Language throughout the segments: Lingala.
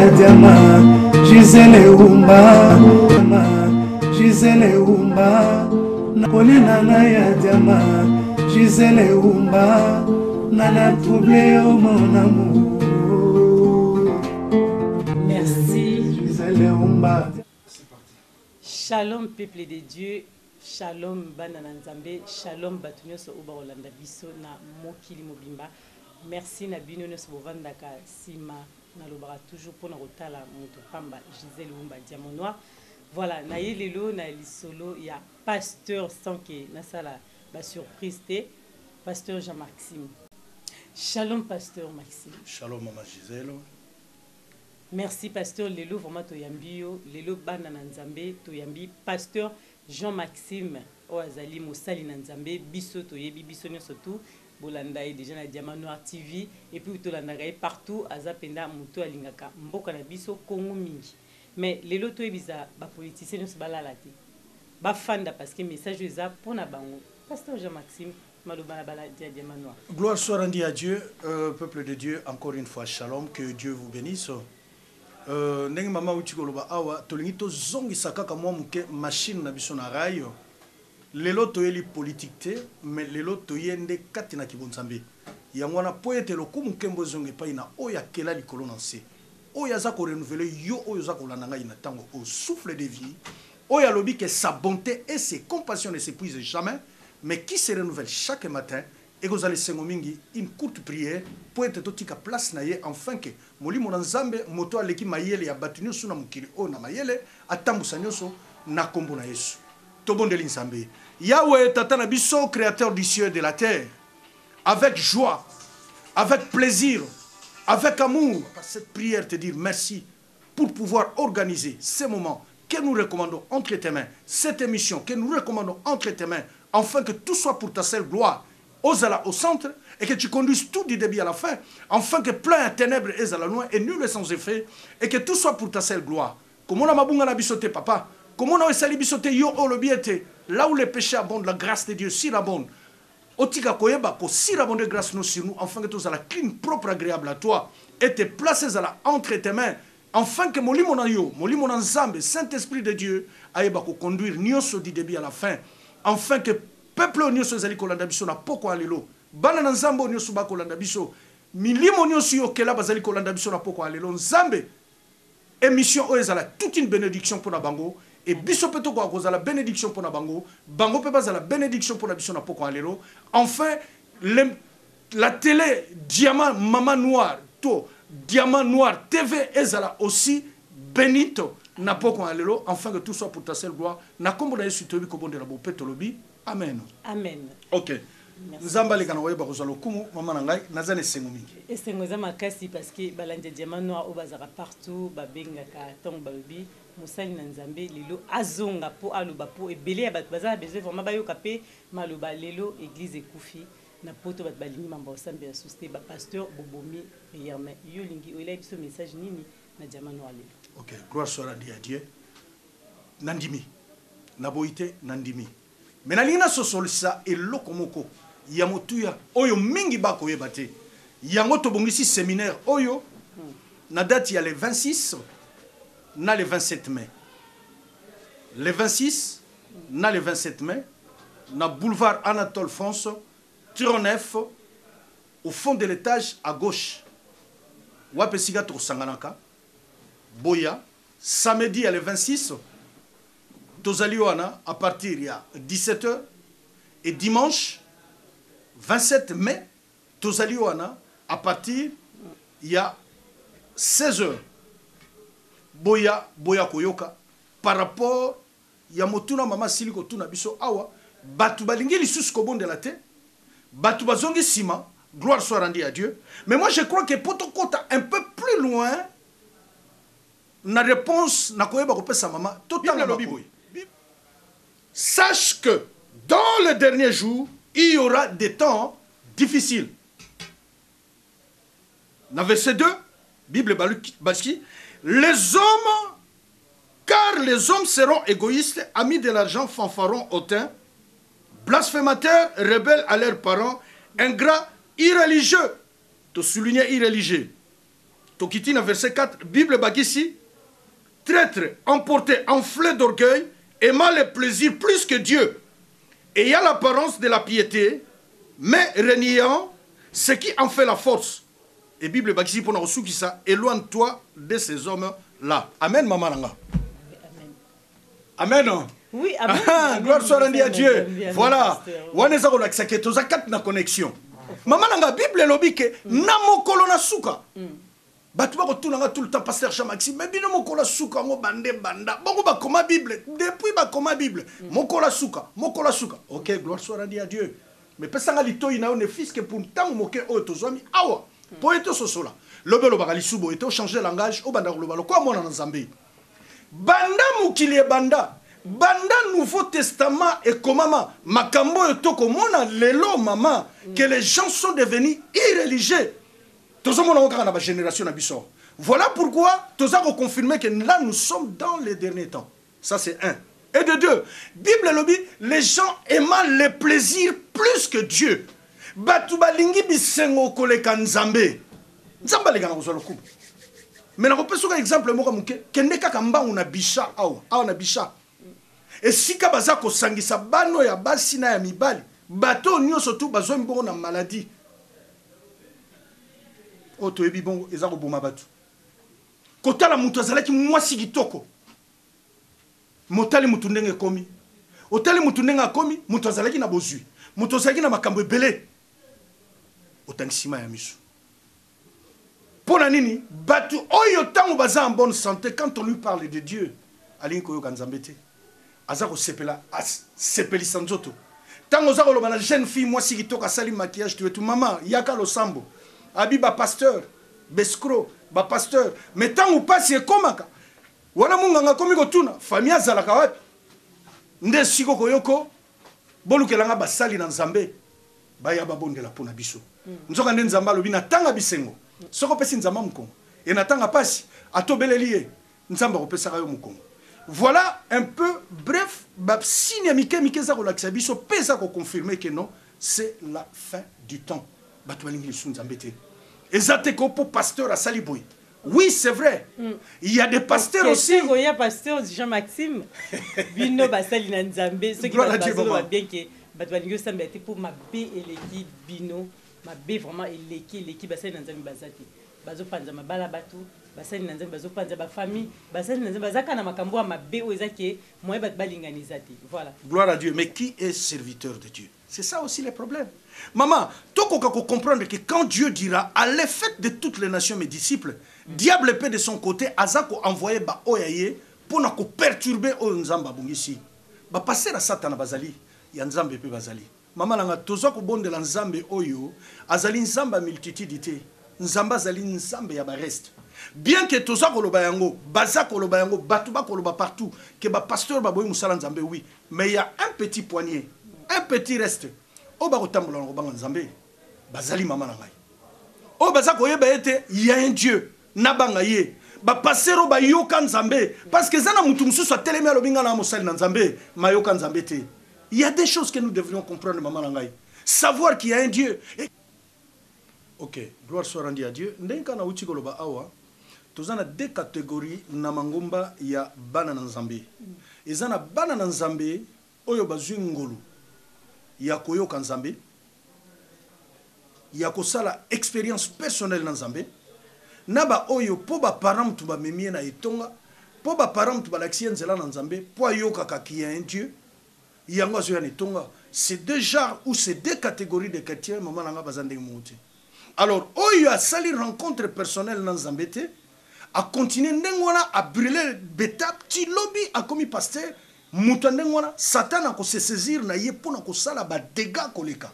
ya diama Gisele Umba Gisele Umba Kolina na ya diama Gisele Umba Nana troublé au mon amour. Merci. Gisele Umba. Shalom peuple de Dieu, shalom banana nzambe, shalom batunyo so uba Olanda biso na mokili mobimba. Merci na bino nyonso bovandaka sima na lobaka toujours pour na kotala moto pamba Gisele Umba diamant noir. Voilà, na yelelo na lisolo ya pasteur Sanké na sala ba surprise te pasteur Jean-Maxime. Shalom pasteur Maxime. Shalom maman Gisele. Merci pasteur Lelo vraiment toyambi yo Lelo bana na nzambe toyambi pasteur Jean-Maxime Oazali Mosali na nzambe biso toyebi biso nyonso tout bolanda déjà na Diamant Noir TV et puis tolanda ga partout azapenda muto alingaka mboka na biso Congo mingi mais Lelo toyebiza ba politiciens nyonso balala te ba fanda parce que message eza pona bango pasteur Jean-Maxime Malobana bala Diamant Noir. Gloire soit rendue à Dieu, peuple de Dieu, encore une fois shalom, que Dieu vous bénisse. Ndenge mama utikoloba awa tolingito zongi sakaka mwa muke machine na biso na rayo lelo toyeli politique te mais lelo toyende kati na kibonzambe yango na poete lokumu kembo zongi pa ina oya kela likolo na nse oya za ko renouveler yo oyo za ko landa ngai na tango au souffle de vie oya lobi que sa bonté et ses compassions ne s'épuisent jamais mais qui se renouvelle chaque matin. Et vous allez mingi une courte prière pour être totika place na ye enfin que molimo na nzambe moto aleki mayele ya batunyo suna mukili o na mayele atambusa nyoso na kombo na Yesu tobondeli nzambe Yahweh tata na biso créateur du ciel et de la terre avec joie avec plaisir avec amour par cette prière te dire merci pour pouvoir organiser ces moments que nous recommandons entre tes mains cette émission que nous recommandons entre tes mains afin que tout soit pour ta seule gloire au centre et que tu conduises tout du début à la fin, afin que plein de ténèbres est à la loin et nul est sans effet, et que tout soit pour ta seule gloire. Comme on a mabunga na bisote, papa, comme on a essayé bisote, yo olobiete, là où les péchés abondent, la grâce de Dieu surabonde. Otika koyeba, ko surabonde grâce nous sur nous, afin que tout soit la clean, propre, agréable à toi, et te places à la entre tes mains, afin que molimona yo, molimona nzambe, Saint-Esprit de Dieu, aïeba ko conduire nyoso du début à la fin, afin que peuple nyonso ezali kolanda biso na poko alelo bana na nzambe nyonso ba kolanda biso milimo nyonso yo kela bazali kolanda biso na poko alelo nzambe émission o ezala toute une bénédiction pour na bango et biso peto ko akozala bénédiction pour na bango bango pe bazala bénédiction pour na biso na poko alelo enfin la télé Diamant Maman Noir to Diamant Noir TV ezala aussi bénito na poko alelo enfin que tout soit pour ta seule gloire na kombo na Yesu tobi ko bondela bo petolobi. Amen. Amen. Ok. Nzamba le kana wayeba kozala kumu mama na ngai nazane sengo mingi. Esengo za makasi parce que balande Diamant Noir obazaka partout babengaka tong babi musali na nzambe lelo azonga po aluba po ebele ya bat bazala besoin vraiment bayoka pe maluba lelo église ekufi na poto bat balingi mamba osambe ya société ba pasteur Bobomi prière mais yo lingi oila biso message nini na Diamant Noir lelo. Ok, gloire soit rendue à Dieu. Nandimi. Naboite nandimi. Mais na sosolisa eloko moko ya motuya oyo mingi bako yebate yango to bongisi séminaire oyo na date ya le 26 na le 27 mai le 26 na le 27 mai na boulevard Anatole France 39 au fond de l'étage à gauche wape siga to sanganaka boya samedi ya le 26 Tozaliwana à partir de 17h et dimanche 27 mai Tozaliwana à partir il y a 16h boya koyoka par rapport ya motuna mama siliko tuna biso awa batu balingi lisusu ko bondela te batu bazongi sima gloire soit rendue à Dieu mais moi je crois que potokota un peu plus loin na réponse na koyeba ko pesa mama totalement. Sache que dans le dernier jour, il y aura des temps difficiles. Dans verset 2, Bible Baski, les hommes, car les hommes seront égoïstes, amis de l'argent, fanfarons, hautains, blasphémateurs, rebelles à leurs parents, ingrats, irréligieux. Tu soulignes irréligieux. Tokiti na verset 4, Bible bakisi, traître, emporté, enflé d'orgueil, aimant les plaisirs plus que Dieu, ayant l'apparence de la piété, mais reniant ce qui en fait la force. Et Bible bakisi pour nous qui ça, éloigne-toi de ces hommes-là. Amen, maman Langa. Amen. Amen. Oui, amen. Gloire soit rendue à Dieu. Voilà. Wana za kolakisa ke toza kat na connexion. Maman Langa Bible lobi ke na mokolo na suka. Batu ba kotuna nga tout le temps pasteur Jean-Maxime mais bino mokolo suka ngo bande banda. Bongo ba koma Bible depuis ba koma Bible. Mokolo suka, mokolo suka. OK, gloire soit rendue à Dieu. Mais pesanga litoyi na one fils que pour ntango moke o tozwami awa. Po eto sosola. Lobelo ba lisubo eto changer langage o banda loba lo kwa mona na Nzambe. Banda mukili banda. Banda Nouveau Testament et comment makambo yotoko mona lelo mama que les gens sont devenus irréligieux. Voilà pourquoi tous avons confirmé que là nous sommes dans les derniers temps. Ça c'est un. Et de deux, Bible lobby, les gens aimant les plaisirs plus que Dieu. Batu balingi bisengo koleka Nzambe. Nzamba le gana kozalo kubu. Mais na kopesa ka exemple moko muke kende kaka mbangu na bisha awa na bisha. Et si ka baza ko sangisa bano ya basi na ya mibali, bato nyonso tu bazwa mbongo na maladie. Oto ebi bongo ezako boma batu. Kotala mutu azalaki mwasi kitoko. Motali mutu ndenge komi. Otali mutu ndenge akomi, mutu azalaki na bozwi. Mutu azalaki na makambo ebele. Otangisima ya misu. Pona nini, batu oyo tango baza en bonne santé quand on lui parle de Dieu, alingi koyoka Nzambe te. Azako sepela sepeli sanzoto. Tango zako loba na jeune fille mwasi kitoko asali maquillage tu et tout maman yaka lo sambo. Abi ba pasteur, bescro, ba pasteur. Mais tant ou pas c'est komaka. Wana munganga komi kotuna, famille azalaka wapi? Nde siko koyoko, bolukelanga basali na Nzambe. Baya babondela pona biso. Nzoka nde Nzamba lobi na tanga bisengo. Soko pesi Nzamba mukongo. E na tanga pasi, atobeleliye, Nzamba kopesaka yo mukongo. Voilà un peu bref, signe mike za kolakisa biso pesa ko confirmer que non, c'est la fin du temps. Batwalingi lisu Nzambe te. Ezate ko pour pasteur à Saliboy. Oui, c'est vrai. Il y a des pasteurs aussi. Il y a pasteur Jean-Maxime. Bino basali na Nzambe, ceux qui va bien que Batwalingi Nzambe te pour ma bé et l'équipe bino, ma bé vraiment et l'équipe basali na Nzambe bazati. Bazo panza mabala batu. Basali nanzambe bazo panza ba famille basali nanzambe bazaka na makambo ma be ozake moye bat balinganizati. Voilà. Gloire à Dieu. Mais qui est serviteur de Dieu? C'est ça aussi le problème. Maman, toko kako comprendre que quand Dieu dira à l'effet de toutes les nations mes disciples, diable peut de son côté azako envoyer ba oyaye pour na ko perturber o nzamba bungisi. Ba passer à Satan bazali, ya nzambe pe bazali. Maman langa tozako bondela nzambe oyo azali nzamba multitude. Nzamba azali nzambe ya ba reste. Bien que tout ça koloba yango, baza koloba yango, batuba koloba partout, que ba pasteur ba boy musala nzambe oui, mais il y a un petit poignet, un petit reste. O ba kotambola ngo banga nzambe, bazali mama na ngai. O baza koyeba ete il y a un Dieu, na banga ye. Ba pasteur ba yoka nzambe parce que zana mutu mususu atelemi alobinga na musali na nzambe, ma yoka nzambe te. Il y a des choses que nous devrions comprendre mama na ngai. Savoir qu'il y a un Dieu. Et... OK, gloire soit rendue à Dieu. Ndenka na uti koloba awa. Tozana deux catégories na mangomba ya bana na Nzambe. Ezana bana na Nzambe oyo bazwi ngolu ya koyoka Nzambe, ya kosala expérience personnelle na Nzambe. Na ba oyo po ba parent mutu ba memie na etonga, po ba parent mutu ba lakisi nzela na Nzambe, po ayoka ka ki un Dieu. Yango zo ya etonga. C'est deux genres ou c'est deux catégories de chrétiens maman nga bazande muti. Alors oyo a sali rencontre personnelle na Nzambe te. A continuer ndengwana a brûler beta ti lobby a commis pasteur mutu ndengwana Satan a se saisir na ye pona ko sala ba dégâts koleka.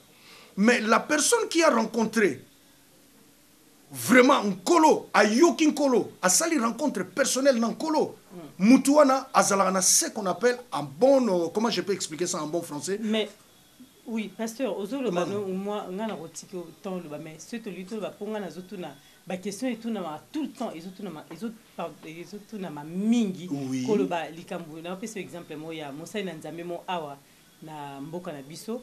Mais la personne qui a rencontré vraiment un colo a yokin colo a sali rencontre personnelle nan colo mutu wana azala na ce qu'on appelle en bon comment je peux expliquer ça en bon français. Mais oui pasteur ozolo bano moi ngana rotiki autant le mais ce to lui to ba ponga na zotuna ba question et tout na tout le temps ils ont na ma mingi koloba likambu na pese exemple moya mosai na nzambe mo awa na mboka na biso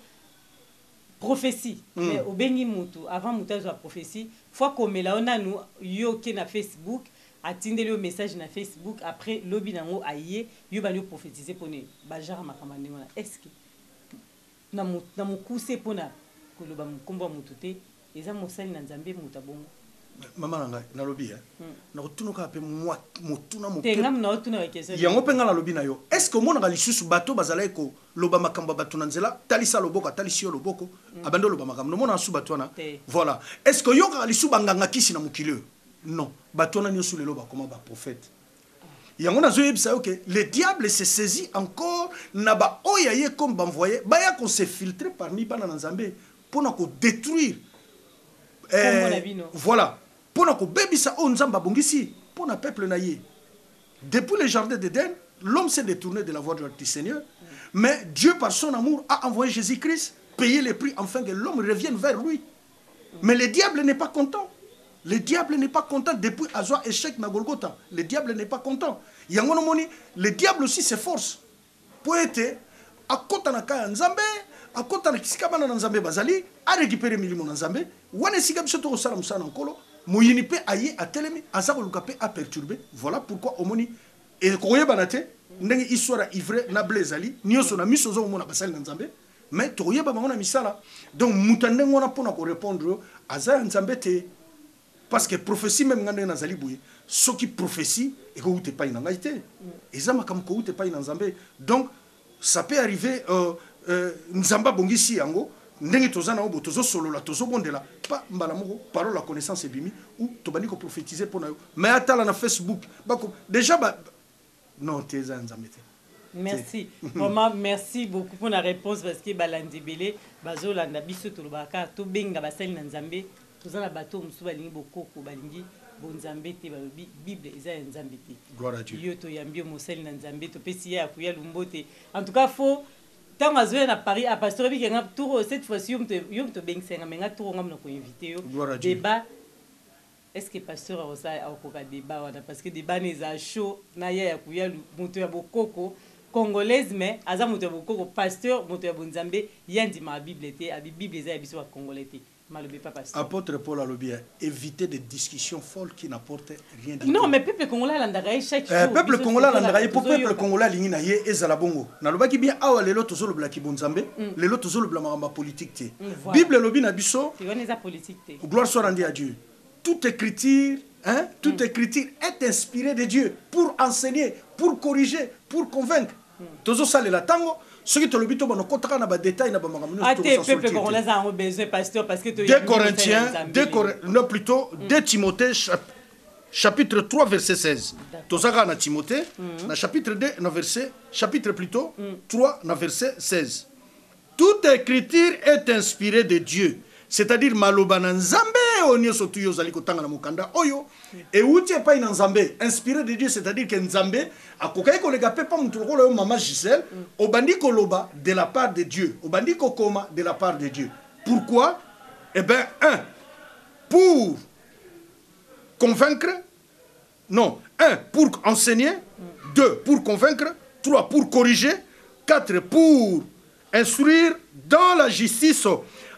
prophétie mais obengi mutu avant mutu azwa prophétie fois komela ona nu yo ke na Facebook atindeli yo message na Facebook après lobi nango aye yo bali prophétiser pone bajara makamba ndengona est-ce que na mukuse pona koloba mukomba mutu te eza mosali na nzambe muta bongo mama nanga na lobi na kotunuka pe moi motuna mo tengam na otuna wa question yango penga na lobi na yo est-ce que mona lisusu bato bazala ko loba makamba bato na nzela talisa loboko talisi yo loboko abando loba makamba no mona su bato na voilà est-ce que yo ka lisu banganga kisi na mukile non bato na nyosu lelo ba koma ba prophète yango na zo yebisa OK le diable se saisit encore na ba oya ye comme envoyé ba ya qu'on se filtrer parmi bana na nzambe pona ko détruire voilà pona ko bebisa o nzamba bongisi pona peuple na ye depuis le jardin d'Éden l'homme s'est détourné de la voie du Seigneur mais Dieu par son amour a envoyé Jésus-Christ payer le prix afin que l'homme revienne vers lui mais le diable n'est pas content. Le diable n'est pas content depuis Azwa échec na Golgotha. Le diable n'est pas content. Yangono moni, le diable aussi s'efforce pour être à kota na kaya nzambe, à kota na kisikaba na nzambe bazali, à récupérer milimo na nzambe, wane siga biso to sala musana nkolo, moyini pe aye a telemi, azako lukape a perturber. Voilà pourquoi omoni et koye banate, ndenge histoire ivre na blezali, nyoso na misozo mona basali na nzambe, mais toye ba mona misala. Donc mutande ngona pona ko répondre aza nzambe te. Parce que prophétie même ngande na zali boye ce qui prophétie et ko ute pa ina ngaite ezama kam ko ute pa ina nzambe donc ça peut arriver nzamba bongisi yango ndenge tozana obo tozo solola tozo bondela pa mbala moko parole la connaissance ebimi ou tobani ko prophétiser pona yo mais atala na Facebook bako déjà ba non teza nzambe te. Merci. Vraiment, merci beaucoup pour la réponse parce que balandi belé bazolanda biso tolobaka to benga basali na nzambe tozana bato musu balingi bokoko balingi bonzambe te balobi Bible eza nzambe te. Gloire à Dieu. Yo to yambio mosali na nzambe to pesi ya kuya lumbote. En tout cas faut tant azoya na Paris à pasteur bi kenga tour cette fois-ci yo to bengsenga menga tour ngam na ko inviter yo. Débat est-ce que pasteur osa akoka débat wana parce que débat neza chaud na ya kuya muto ya bokoko congolaise mais aza muto ya bokoko pasteur muto ya bonzambe yandi ma Bible te abi Bible eza ya biso congolais te. Apôtre Paul Alobi a évité des discussions folles qui n'apportent rien du non, tout. mais peuple congolais l'andaraï chaque jour. Peuple congolais l'andaraï pour peuple congolais lingui na ye ezala bongo. Na lobaki bien awa lelo tozolo bla ki bonzambe, lelo tozolo bla maramba politique te. Bible lobi na biso. C'est une politique te. Gloire soit rendue à Dieu. Toute écriture, toute écriture est inspirée de Dieu pour enseigner, pour corriger, pour convaincre. Tozo sale la tango. Ce qui te le dit, on a des détails. Peuple congolais a besoin pasteur parce que 2 Corinthiens, non plutôt 2 Timothée chapitre 3 verset 16. Tozaka na Timothée, na chapitre 2 na verset chapitre plutôt 3 na verset 16. Toute écriture est inspirée de Dieu. C'est-à-dire maloba na nzambe onyo sotu yo zali kotanga na mokanda oyo et uti pa ina nzambe inspiré de Dieu, c'est-à-dire que nzambe akokai ko lega pepa mutu ko lo mama Gisèle obandi ko loba de la part de Dieu, obandi ko koma de la part de Dieu. Pourquoi? Eh bien, 1 pour convaincre, non, 1 pour enseigner, 2 pour convaincre, 3 pour corriger, 4 pour instruire dans la justice,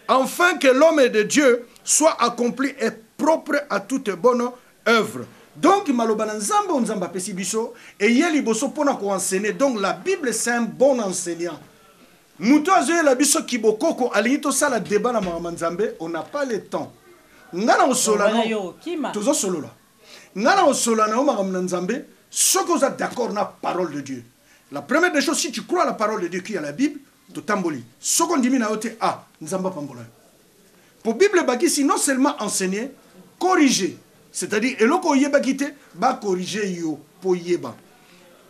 afin que l'homme de Dieu soit accompli et propre à toute bonne œuvre. Donc, malobana nzamba nzamba pesi biso et yeli boso pona ko enseigner. Donc la Bible c'est un bon enseignant. Muto azoye la biso kibokoko alinito sala débat na mama nzambe, on n'a pas le temps. Ngana osolana tozo solola. Ngana osolana o mama nzambe, soko za d'accord na parole de Dieu. La première des choses, si tu crois à la parole de Dieu qui est la Bible, to tamboli. Soko ndimi na ote nzamba pambola. Pour Bible bakisi non seulement enseigner, corriger. C'est-à-dire, eloko yeba kite, ba corriger yo po yeba.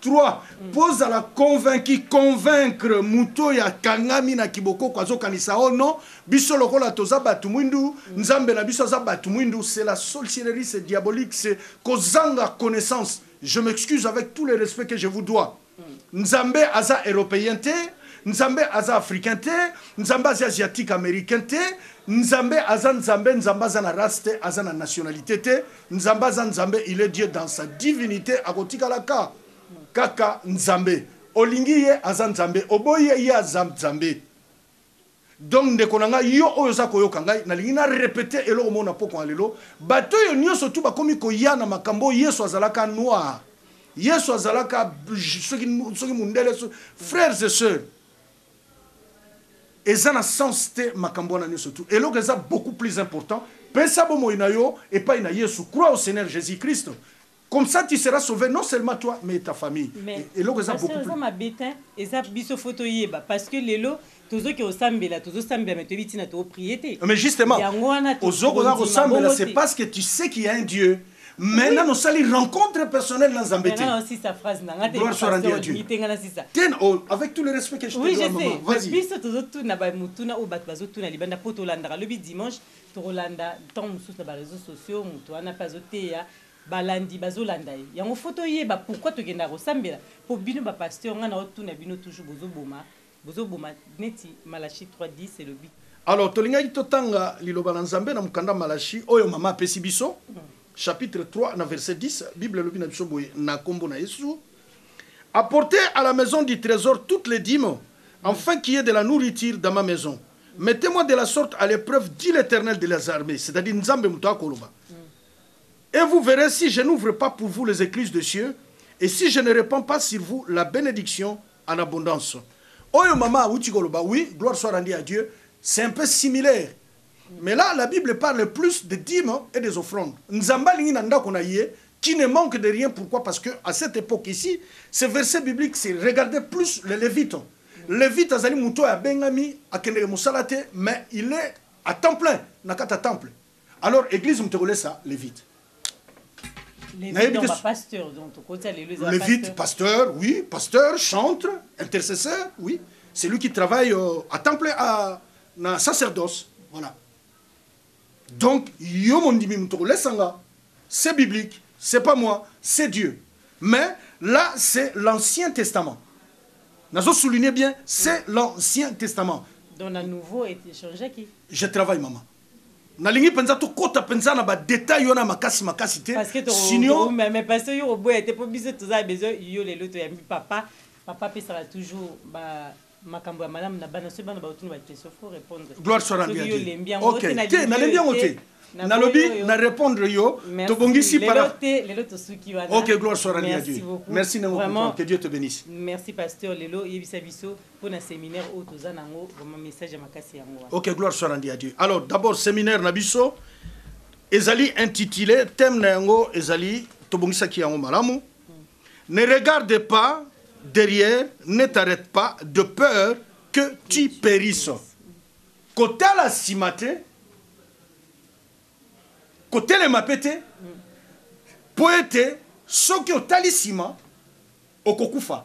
3. Pose à la convaincre muto ya kangami na kiboko kwazo kanisa non biso lokola toza batumwindu nzambe na biso za batumwindu, c'est la sorcellerie, c'est diabolique, c'est kozanga connaissance. Je m'excuse avec tout le respect que je vous dois. Nzambe aza européen te, nzambe aza africain te, nzambe aza asiatique américain te, nzambe aza na race te, aza na nationalité te, nzambe aza nzambe, il est Dieu dans sa divinité akotika laka. Kaka nzambe olingi ye aza nzambe oboye ye aza nzambe donc ndeko nanga yo oyo za koyoka ngai nalingi na répéter eloko mona poko alelo bato yo nyonso tu bakomi koya na makambo Yesu azalaka noir Yesu azalaka soki mundele frères et sœurs eza na sens te makambo na nyonso tu eloko eza beaucoup plus important pesa bomo ina yo et pas ina Yesu crois au Seigneur Jésus-Christ. Comme ça, tu seras sauvé non seulement toi, mais ta famille. Mais et l'eau, ça beaucoup plus. Ma bétain, et ça, biso photo yeba, parce que les lots, tous ceux qui ont sambela, tous ceux sambela, mais tu vis na to priété. Mais justement, aux autres sambela, c'est parce que tu sais qu'il y a un Dieu. Maintenant, nous allons rencontre personnelle dans Zambété. Maintenant aussi sa phrase, gloire soit rendue à Dieu. Avec tout le respect que je te dois, maman. Vas-y. Biso tous tout na ba mutuna o bat bazo tout na libanda poto landa le dimanche, to Rolanda, tant sous na réseaux sociaux, mutu ana pazote ya. Balandi bazolanda yango photo yeba pourquoi to genda rosambela po bino ba pasteur ngana otuna bino toujours bozoboma neti Malachi 3:10 c'est le but. Alors tolinga itotanga liloba na Nzambe na mukanda Malachi oyo mama pesi biso chapitre 3 na verset 10 Bible lobi na biso boye na kombo na Yesu apportez à la maison du trésor toutes les dîmes afin qu'il y ait de la nourriture dans ma maison. Mettez-moi de la sorte à l'épreuve dit l'Éternel de les armées, c'est-à-dire Nzambe muta koloba. Et vous verrez si je n'ouvre pas pour vous les écluses de cieux et si je ne répands pas sur vous la bénédiction en abondance. Oyo mama utigoloba, oui, gloire soit rendue à Dieu, c'est un peu similaire. Mais là, la Bible parle plus de dîmes et des offrandes. Nzamba lingi nanda konaye qui ne manque de rien. Pourquoi? Parce que à cette époque ici, ce verset biblique, c'est regarder plus les Lévites. Lévite azali muto ya bengami akendele musalate, mais il est à temps plein, nakata temple. Alors église mutogole ça, Lévite. Lévite, pasteur, oui, pasteur, chantre, intercesseur, oui. C'est lui qui travaille à temps plein à sacerdoce. Voilà. Donc, c'est biblique, c'est pas moi, c'est Dieu. Mais là, c'est l'Ancien Testament. Nous souligner bien, c'est l'Ancien Testament. Dans le nouveau est changé qui? Je travaille, maman. Nalingi penza to kota penza na ba détail yona makasi te sinon mais parce que yo boy était pas besoin tout ça besoin yo les loto ya papa pesa toujours ba makambo ya madame na bana so bana ba tunu ba question faut répondre gloire soit rendue à Dieu. OK na lembi ngote na lobi na répondre yo to bongisi para les loto suki wana. OK gloire soit rendue à Dieu. Merci vraiment que Dieu te bénisse. Merci pasteur lelo yebisa biso pour un séminaire au tozanango vraiment message makasi yango. OK gloire soit rendue à Dieu. Alors d'abord séminaire na biso ezali intitulé thème na yango ezali to bongisa ki yango malamu. Ne regarde pas derrière, ne t'arrête pas de peur que tu périsses. Côté la simate côté le mapete poète soki otali sima okokufa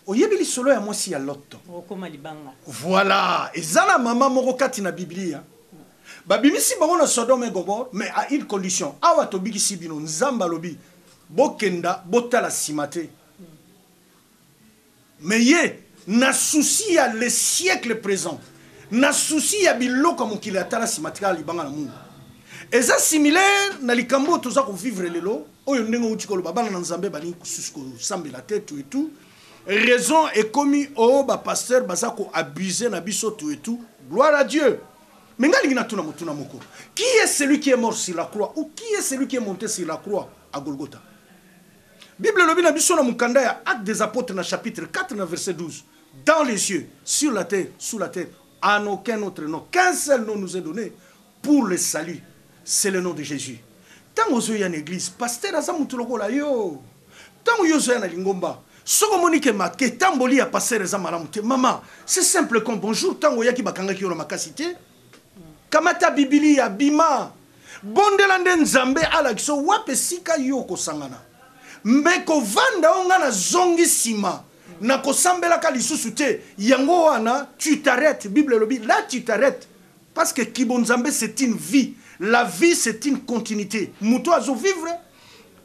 oyebeli solo ya mwasi ya loto okoma libanga voilà ezala mama moko kati na biblia babimisi bango na Sodome et Gomorrhe mais à une condition awa tobikisi bino nzamba lobi bokenda botala simate mais ye na souci ya le siècle présent na souci ya biloko mokili atala simate kala libanga na mungu. Et ça similaire na likambo toza ko vivre lelo oyo ndengo uti koloba bana na Nzambe bani kususko sambe la tête et tout raison est commis au ba pasteur bazako abuser na biso tout et tout gloire à Dieu. Mais ngali na tuna mutuna moko qui est celui qui est mort sur la croix ou qui est celui qui est monté sur la croix à Golgotha? Bible lobi na biso na mukanda ya Actes des Apôtres na chapitre 4 na verset 12 dans les cieux sur la terre sous la terre en aucun autre nom qu'un seul nom nous est donné pour le salut. C'est le nom de Jésus. Tant que vous êtes en église, pasteur azamutuloko la yo. Tant que vous êtes en lingomba, soko monike ma ke tamboli a passer za malamute. Maman, c'est simple comme bonjour tant que yaki bakanga ki ona makasite. Kamata Biblia bima. Bondelande Nzambe ala kiso wape sika yo ko sangana. Mbeko vanda onga na zongi sima. Na ko sambela ka lisusu te. Yango wana tu t'arrêtes. Bible lobi là tu t'arrêtes parce que Kibonzambe c'est une vie. La vie, c'est une continuité. Mouto azo vivre,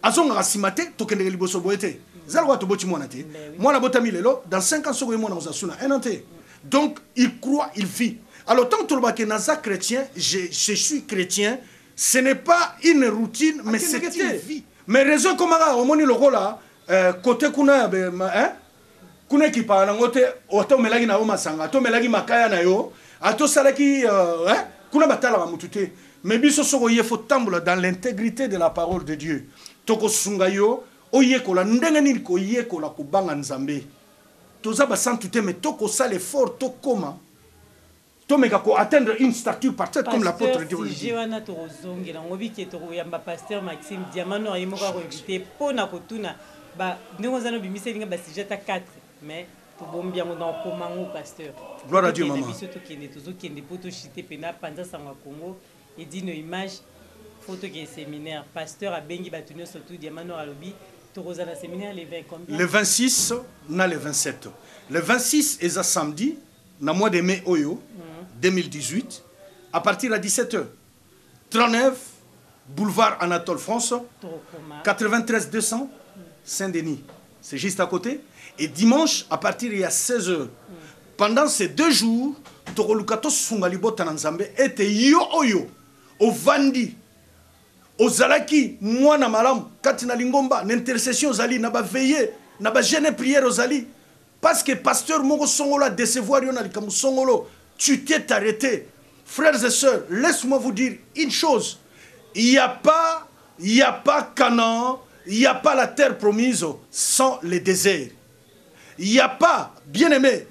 azo ngasimate, tokende liboso boete. Zalwa to boti monate. Moi la botami lelo, dans 5 ans sogo mona osasuna un ante. Donc il croit, il vit. Alors tant que le naza chrétien, je suis chrétien, ce n'est pas une routine, mais c'est une vie. Mais raison comment on moni le là, côté kuna hein? Kuna ki pa na ngote oto melagi na o masanga, to melagi makaya na yo. ato salaki kuna batala ba mutute mais biso soko ye faut tambola dans l'intégrité de la parole de Dieu toko sunga yo oyekola ndenge nini ko yekola ko banga nzambe toza ba sans tout mais toko sala effort to koma to meka ko atteindre une stature parfaite comme l'apôtre Dieu le dit. Si wana to zongi na ngobi ke to yamba pasteur Maxime Diamano ayimoka ko inviter pona ko tuna ba ndongo zano bimise linga ba sujet à 4 mais to bombia ngo na komango pasteur. Gloire à Dieu maman. Biso to kende to zo kende poto chité pena panza sanga Congo et dit nos images photo qui est séminaire pasteur a bengi batunyo surtout Diamano alobi to rozana séminaire les 20 combien? Le 26 na le 27. Le 26 est à samedi na mois de mai oyo 2018 à partir de 17h. 39 boulevard Anatole France 93 200 Saint-Denis. C'est juste à côté. Et dimanche, à partir de 16h, pendant ces 2 jours, Torolukato Sungalibo Tananzambe était yo oyo, au Vandi, au Zalaki, moi na malam, Katina Lingomba, l'intercession Zali, n'a pas veillé, n'a pas gêné prière aux Zali. Parce que pasteur Mogo Songola, décevoir Yona Likamu Songolo, tu t'es arrêté. Frères et sœurs, laisse-moi vous dire une chose. Il n'y a pas Canaan, il n'y a pas la terre promise sans le désert. Il n'y a pas, bien aimé,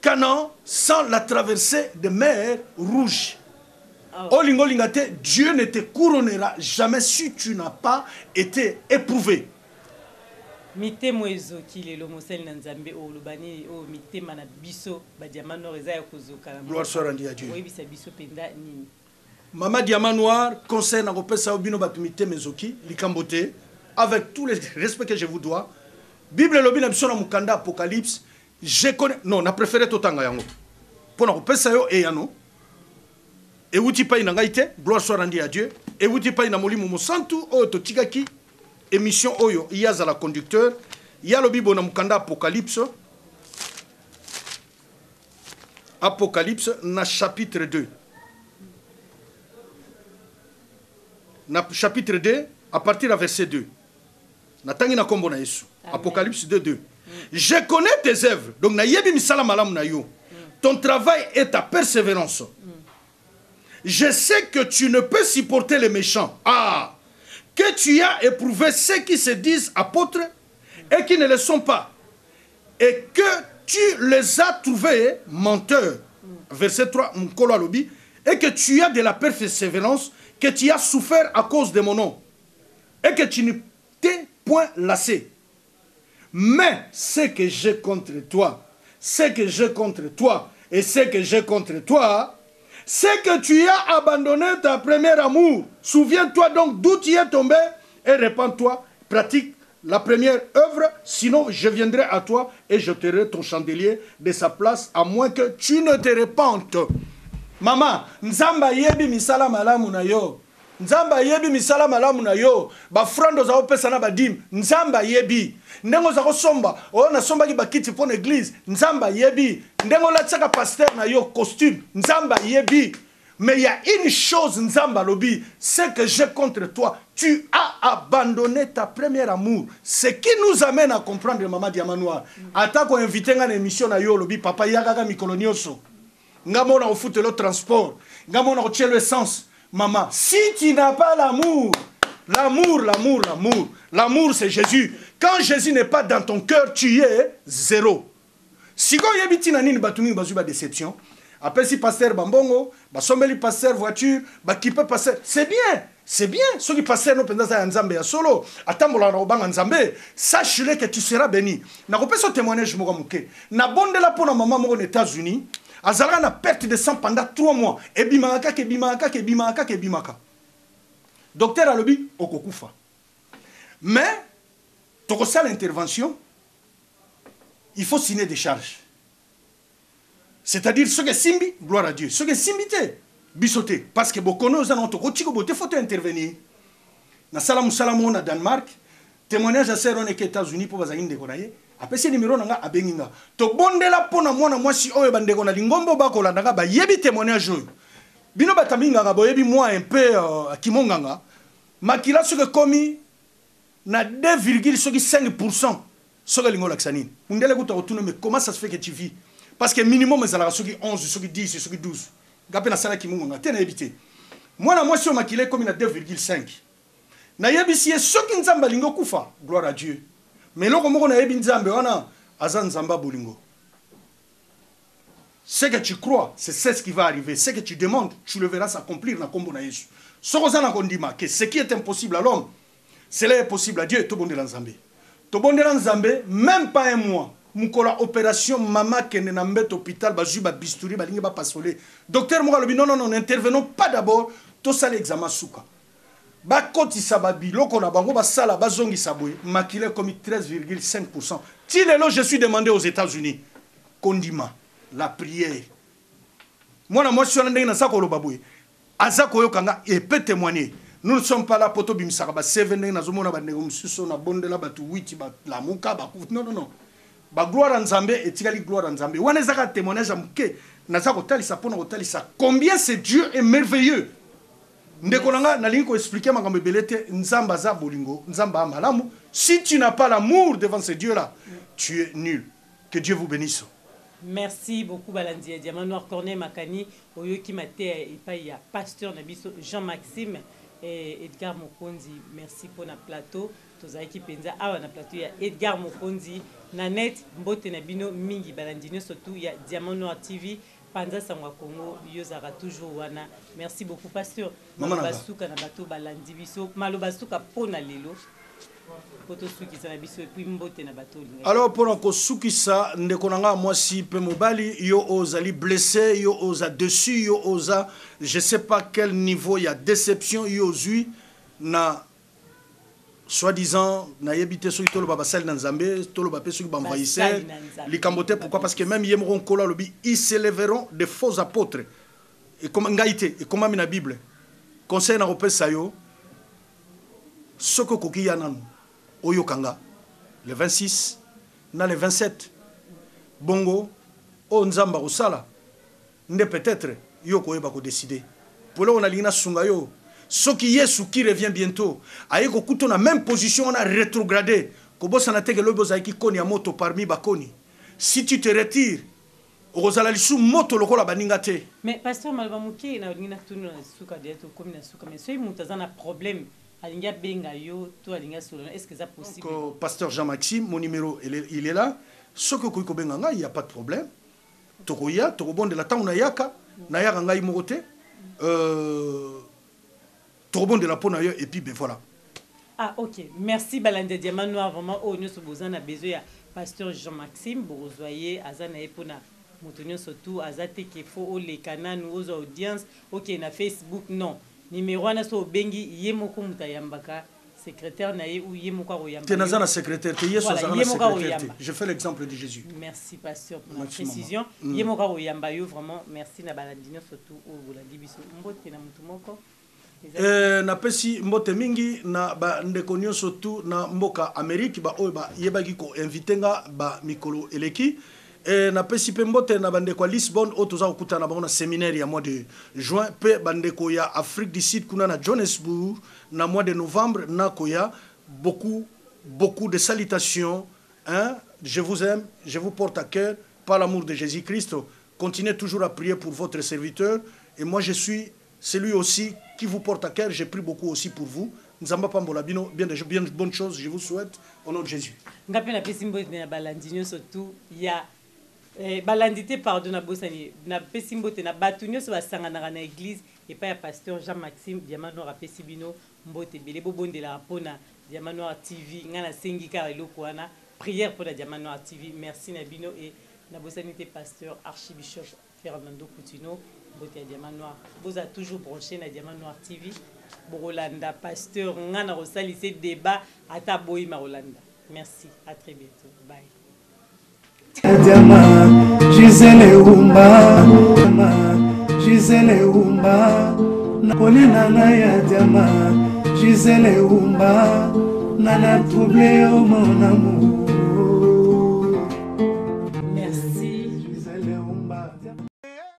Canaan sans la traversée de mer rouge. Oh lingolingate, Dieu ne te couronnera jamais si tu n'as pas été éprouvé. Mitemo ezoki lelo mosel na nzambe o lobani o mitema na biso ba diamant noir eza ya kozoka na gloire soit rendue à Dieu. Oui bisa biso penda nini. Mama diamant noir conseil na kopesa obino batu mitema ezoki likambote avec tous les respects que je vous dois. Bible lobi na biso na mukanda Apocalypse, je connais non na préféré totanga yango. Pona kopesa yo e yano. Et wuti pa ina ngaite, gloire soit rendue à Dieu. Et wuti pa ina molimo mosantu o to tigaki. Émission Oyo, il y a la conducteur, il y a le Bible dans Mukanda Apocalypse. Apocalypse, na chapitre 2. Na chapitre 2, à partir du verset 2. Natangi na kombo na Yesu. Apocalypse 2, 2. Je connais tes œuvres. Donc, na yebi misala malam na yo. Ton travail et ta persévérance. Je sais que tu ne peux supporter les méchants. Ah! Que tu as éprouvé ceux qui se disent apôtres et qui ne le sont pas. Et que tu les as trouvés menteurs. Verset 3, et que tu as de la persévérance, que tu as souffert à cause de mon nom. Et que tu ne t'es point lassé. Mais ce que j'ai contre toi, c'est que j'ai contre toi, et ce que j'ai contre toi, c'est que tu as abandonné ta première amour. Souviens-toi donc d'où tu es tombé et répands-toi. Pratique la première œuvre, sinon je viendrai à toi et je t'aurai ton chandelier de sa place, à moins que tu ne te répandes. Maman, nzamba yebi misala malamu na yo. Nzamba yebi misala malamu na yo. Ba frando za opesa na badim. Nzamba yebi. Ndengo za somba. O na somba ki bakiti pour l'église. Nzamba yebi. Ndengo la tsaka pasteur na yo costume. Nzamba yebi. Mais il y a une chose Nzamba lobi, c'est que j'ai contre toi. Tu as abandonné ta première amour. Ce qui nous amène à comprendre Maman Diamant Noir. Ata ko invité nga na émission na yo lobi papa yaka mi kolonioso. Ngamo na ofute le transport. Ngamo na otie l'essence. Maman, si tu n'as pas l'amour, l'amour c'est Jésus. Quand Jésus n'est pas dans ton cœur, tu es zéro. Si quand il y a une déception, après si pasteur Bambongo, sommeli pasteur voiture, qui peut passer, c'est bien. C'est bien. Ceux qui passent nos pendant Nzambe solo, atambola na obanga Nzambe, sache-le que tu seras béni. Na kopé so témoignage mo muke. Na bonde la pour na maman mo aux États-Unis. Azala na perte de sang pendant 3 mois. Ebimaka. Docteur alobi okokufa. Mais tokosa l'intervention, il faut signer des charges. C'est-à-dire ce que simbi, gloire à Dieu. Ce que simbité, bisoté. Parce que bokono zana to kotiko bote faut intervenir. Na salamu na Danemark, témoignage à serre on est aux États-Unis pour bazali ndeko na ye. Après ce numéro nanga abenginga to bondela pona mwana mwasi oyo bandeko na lingombo bakola ndanga ba yebi témoignage oyo bino bataminga nga boyebi moi un peu kimonganga makila soke komi na 2,5% soke lingola ksanini mundele kuta otuna mais comment ça se fait que tu vis parce que minimum ezalaka soki 11 soki 10 soki 12 ngape na sala ki munga te na ebité moi si on makile comme na 2,5 na yebisi ye soki nzamba lingo kufa gloire à Dieu mais loko moko na yebi nzambe wana aza nzamba bolingo. Ce que tu crois, c'est ce qui va arriver. Ce que tu demandes, tu le verras s'accomplir dans kombo na Yesu. Sokozana kondima que ce qui est impossible à l'homme, cela est possible à Dieu. To bonde nzambe. To bonde nzambe même pas un mois. Mukola opération mama kene na mbet hôpital bazui ba bisturi ba lingi ba passolé. Docteur mo lobi non n'intervenons pas d'abord. To sala examen souka. Ba koti sababi loko na bango ba sala bazongi sabwe makile comme 13,5%. Ti lelo je suis demandé aux États-Unis. Kondima la prière. Moi je suis allé dans ça kolobaboué. Azako yokanga et peut témoigner. Nous ne sommes pas là pour tout bimsaka ba 7 na zomona ba negomsuso na bondela ba tu 8 ba la muka ba non. Ba gloire nzambe et tikali gloire nzambe. Wana zaka témoignage amke na zako talisa pona kotalisa combien c'est Dieu est merveilleux. Ndekolanga na lingo expliquer makambo belete nzamba za bolingo, nzamba malamu. Si tu n'as pas l'amour devant ce Dieu là, tu es nul. Que Dieu vous bénisse. Merci beaucoup Balandi Diamant Noir Corneille Makani oyoki mate et pa ya pasteur Nabiso Jean-Maxime et Edgar Mokonzi. Merci pour na plateau. Tozaki penza awa na plateau ya Edgar Mokonzi, Nanette Mbote Nabino mingi Balandino surtout ya Diamant Noir TV. Panza Sangwa Congo yozara toujours wana. Merci beaucoup pasteur. Malobasuka na bato Balandi biso. Malobasuka pona lelo. Alors pour encore soukisa ndekonanga moi si pe mobali yo ozali blessé yo oza dessus yo oza je sais pas quel niveau il y a déception yo ozui na soi-disant na yebité soki tolo baba sali na nzambe tolo ba pe soki ba envahisseur likambote pourquoi parce que même yemron kola lobi ils s'élèveront des faux apôtres et comme ngaité et comme na Bible conseil na repesa yo soko kokiya nanu Oyokanga, le 26, na le 27, Bongo, o Nzamba Osala, ne peut-être, Yoko Eba ko décider. Pour là, on a l'ina Sungayo, ce qui est qui revient bientôt, Aïko Kouto na même position, on a rétrogradé, Kobo Sanate Lobo Zaiki Koni a moto parmi Bakoni. Si tu te retires, Rosala Lissou moto loko la baningate. Mais pasteur Malbamouki, na l'ina Tunu na Suka d'être comme na Suka, mais soy moutazana problème. Est-ce que c'est possible? Pasteur Jean-Maxime, mon numéro il est là. Ce que il n'y a pas de problème. Tokoya, Tokobon de la Tauna Yaka, Nayaka Ngai Morote, Tokobon de la Ponayo, et puis ben voilà. Ah, ok. Merci Balande Diamant Noir. Vraiment, oh, nous sommes a besoin pasteur Jean-Maxime, Borozoyer, Azana Epona, Moutonio surtout, Azate Kefo, les canaux, nos audiences, ok, na Facebook, non. Numéro 1 so bengi yemoko mutayambaka secrétaire nae ou yemoka royamba. Tenazana secrétaire, te yeso zana secrétaire. Je fais l'exemple de Jésus. Merci pasteur pour la précision. Yemoka royamba yo vraiment merci na baladino surtout au la division. Mbote na mutumoko. Na pesi mbote mingi na ba ndeko nyonso tu na mboka Amérique ba oyo ba yebaki ko invitenga ba mikolo eleki. Na pesi pe mbote na bandeko à Lisbonne otoza okuta na bango séminaire ya mois de juin pe bandeko ya Afrique du Sud kuna na Johannesburg na mois de novembre na koya beaucoup de salutations hein? Je vous aime, je vous porte à cœur par l'amour de Jésus-Christ. Continuez toujours à prier pour votre serviteur et moi je suis celui aussi qui vous porte à cœur, j'ai pris beaucoup aussi pour vous. Nzamba Pambola Bino, bien de bonnes choses, je vous souhaite au nom de Jésus. Ngapi na pesi mbote na balandinyo surtout ya balandité pardon na bosani na pesimbote na batunyo so basangana na église et pas ya pasteur Jean-Maxime Diamant Noir apesi bino mbote bele bobondela pona Diamant Noir TV ngana sengi ka eloko wana prière pour la Diamant Noir TV. Merci na bino et na bosani te pasteur archibishop Fernando Coutinho mbote ya Diamant Noir boza toujours branché na Diamant Noir TV Borolanda pasteur ngana rosalise débat ata boyi ma Rolanda. Merci, à très bientôt. Bye. Diama, Gisele Umba, Gisele Umba, Nakolina Naya Diama, Gisele Umba, Nana troublé au mon amour.